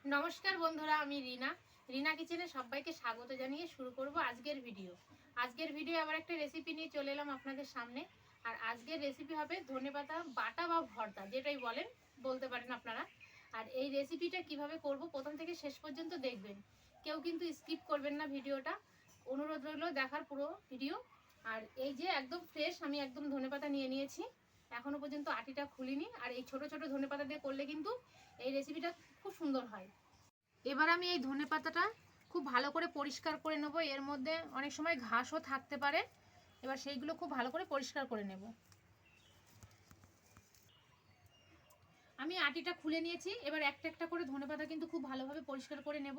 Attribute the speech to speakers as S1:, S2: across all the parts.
S1: नमस्कार बंधुरा आमी रीना किचेने सबाइके स्वागत जानिए शुरू करब आजकेर भिडियो आबार एक रेसिपि निये चले एलाम आपनादेर सामने। और आजकेर रेसिपि हबे धनेपाता बाटा बा भर्ता जेटाई बोलेन बोलते पारेन आपनारा। और এই রেসিপিটা কিভাবে করব প্রথম থেকে শেষ পর্যন্ত দেখবেন, কেউ কিন্তু স্কিপ করবেন না ভিডিওটা, অনুরোধ রইল দেখার পুরো ভিডিও। আর এই যে একদম ফ্রেশ আমি একদম ধনেপাতা নিয়ে নিয়েছি, এখনো পর্যন্ত আটিটা খুলিনি। আর এই ছোট ছোট ধনেপাতা দিয়ে করলে কিন্তু এই রেসিপিটা খুব সুন্দর হয়। এবার আমি এই ধনেপাতাটা খুব ভালো করে পরিষ্কার করে নেব, এর মধ্যে অনেক সময় ঘাসও থাকতে পারে, এবার সেইগুলো খুব ভালো করে পরিষ্কার করে নেব। আমি আটিটা খুলে নিয়েছি, এবার একটা একটা করে ধনেপাতা কিন্তু খুব ভালোভাবে পরিষ্কার করে নেব।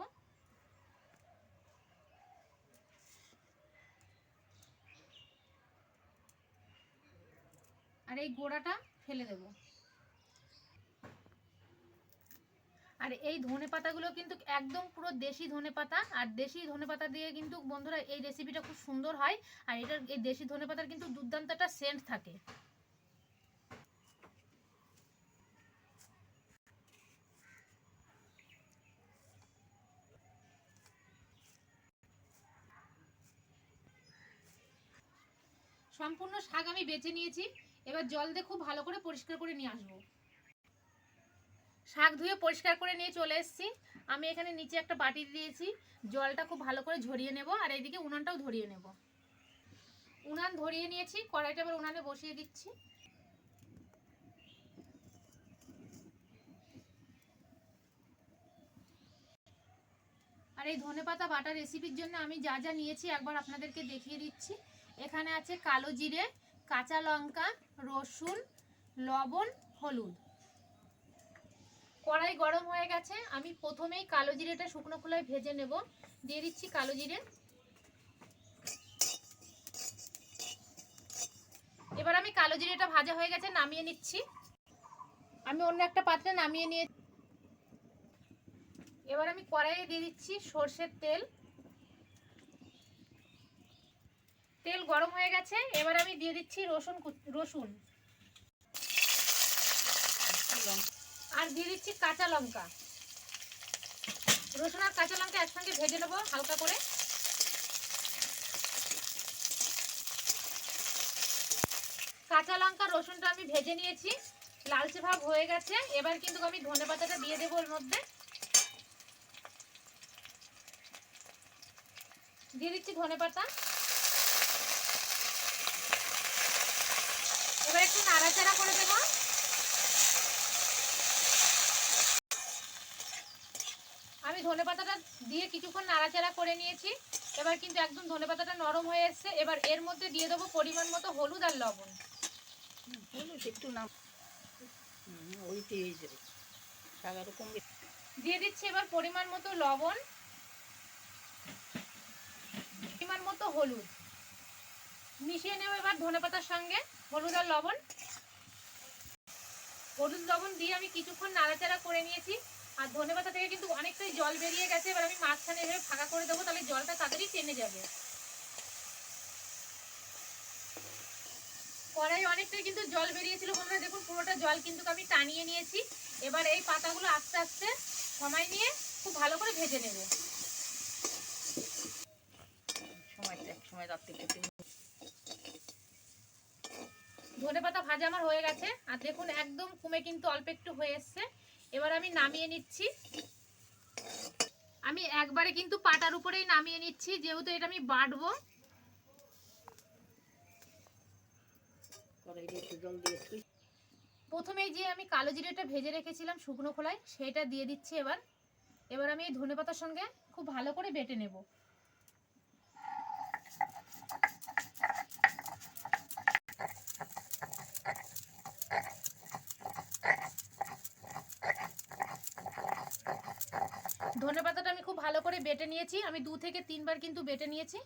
S1: আর এই গোড়াটা ফেলে দেব। আর এই ধনেপাতাগুলো কিন্তু একদম পুরো দেশি ধনেপাতা, আর দেশি ধনেপাতা দিয়ে কিন্তু বন্ধুরা এই রেসিপিটা খুব সুন্দর হয়। আর এটার এই দেশি ধনেপাতার কিন্তু দুর্দান্ত একটা সেন্ট থাকে। সম্পূর্ণ শাক আমি বেছে নিয়েছি, এবার জল দিয়ে খুব ভালো করে পরিষ্কার করে নিয়ে আসবো। শাক ধুয়ে পরিষ্কার করে নিয়ে চলে এসেছি। আমি এখানে নিচে একটা বাটি দিয়েছি, জলটা খুব ভালো করে ঝরিয়ে নেব। আর এইদিকে উনানটাও ধরিয়ে নেব। উনান ধরিয়ে নিয়েছি, কড়াইটা এবার উনানে বসিয়ে দিচ্ছি। আর এই ধনেপাতা বাটা রেসিপির জন্য আমি যা যা নিয়েছি একবার আপনাদেরকে দেখিয়ে দিচ্ছি। এখানে আছে কালো জিরে, কাঁচা লঙ্কা, রসুন, লবণ, হলুদ। কড়াই গরম হয়ে গেছে, আমি প্রথমেই কালো জিরেটা শুকনো খোলায় ভেজে নেব। দিয়ে দিচ্ছি কালো জিরে। এবার আমি কালো জিরেটা ভাজা হয়ে গেছে, নামিয়ে নিচ্ছি। আমি অন্য একটা পাত্রে নামিয়ে নিয়ে এবার আমি কড়াইয়ে দিয়ে দিচ্ছি সরষের তেল। তেল গরম হয়ে গেছে, এবার আমি দিয়ে দিচ্ছি রসুন আর দিয়ে দিচ্ছি কাঁচা লঙ্কা। রসুন আর কাঁচা লঙ্কা একসঙ্গে ভেজে নেবো হালকা করে। কাঁচা লঙ্কা রসুনটা আমি ভেজে নিয়েছি, লালচে ভাব হয়ে গেছে। এবার কিন্তু আমি ধনেপাতাটা দিয়ে দেবো এর মধ্যে। দিয়ে দিচ্ছি ধনেপাতা। এবার একটু নাড়াচাড়া করে দেবো। আমি ধনেপাতাটা দিয়ে কিছুক্ষণ নাড়াচাড়া করে নিয়েছি, এবার কিন্তু একদম ধনেপাতাটা নরম হয়ে এসেছে। এবার এর মধ্যে দিয়ে দেবো পরিমাণ মতো হলুদ আর লবণ।
S2: একটু নাম
S1: দিয়ে দিচ্ছি এবার পরিমাণ মতো লবণ, পরিমাণ মতো হলুদ মিশিয়ে নেব। এবার ধনেপাতার সঙ্গে হলুদ আর লবণ, হলুদ লবণ দিয়ে আমি কিছুক্ষণ নাড়াচাড়া করে নিয়েছি। আর ধনেপাতা থেকে কিন্তু অনেকটাই জল বেরিয়ে গেছে, এবার আমি মাঝখানে এভাবে ফাঁকা করে দেবো, তাহলে জলটা তাড়াতাড়ি টেনে যাবে। কড়াই অনেকটাই কিন্তু জল বেরিয়েছিল বন্ধুরা, দেখুন পুরোটা জল কিন্তু আমি টানিয়ে নিয়েছি। এবার এই পাতাগুলো আস্তে আস্তে সময় নিয়ে খুব ভালো করে ভেজে নেব। ধনেপাতা ভাজা আমার হয়ে গেছে, আর দেখুন একদম কমে কিন্তু অল্প একটু হয়ে এসছে। এবার আমি নামিয়ে নিচ্ছি। আমি একবারে কিন্তু পাটার উপরেই নামিয়ে নিচ্ছি, যেহেতু এটা আমি বাটবো। প্রথমেই যে আমি কালো জিরেটা ভেজে রেখেছিলাম শুকনো খোলায়, সেটা দিয়ে দিচ্ছি। এবার আমি এই ধনেপাতার সঙ্গে খুব ভালো করে বেটে নেব। ধনেপাতাটা আমি খুব ভালো করে বেটে নিয়েছি, আমি 2 থেকে 3 বার কিন্তু বেটে নিয়েছি।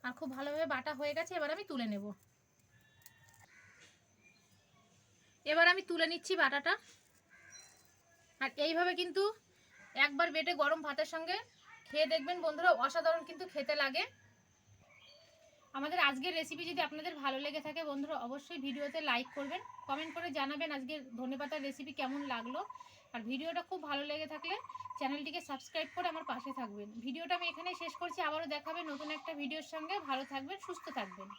S1: আর খুব ভালোভাবে বাটা হয়ে গেছে, এবার আমি তুলে নেব। এবার আমি তুলে নিচ্ছি বাটাটা। আর এইভাবে কিন্তু একবার বেটে গরম ভাতের সঙ্গে খেয়ে দেখবেন বন্ধুরা, অসাধারণ কিন্তু খেতে লাগে। আমাদের আজকের রেসিপি যদি আপনাদের ভালো লেগে থাকে বন্ধুরা, অবশ্যই ভিডিওতে লাইক করবেন, কমেন্ট করে জানাবেন আজকের ধনেপাতার রেসিপি কেমন লাগলো। আর ভিডিওটা খুব ভালো লেগে থাকলে চ্যানেলটিকে সাবস্ক্রাইব করে আমার পাশে থাকবেন। ভিডিওটা আমি এখানে শেষ করছি, আবারও দেখাবে নতুন একটা ভিডিওর সঙ্গে। ভালো থাকবেন, সুস্থ থাকবেন।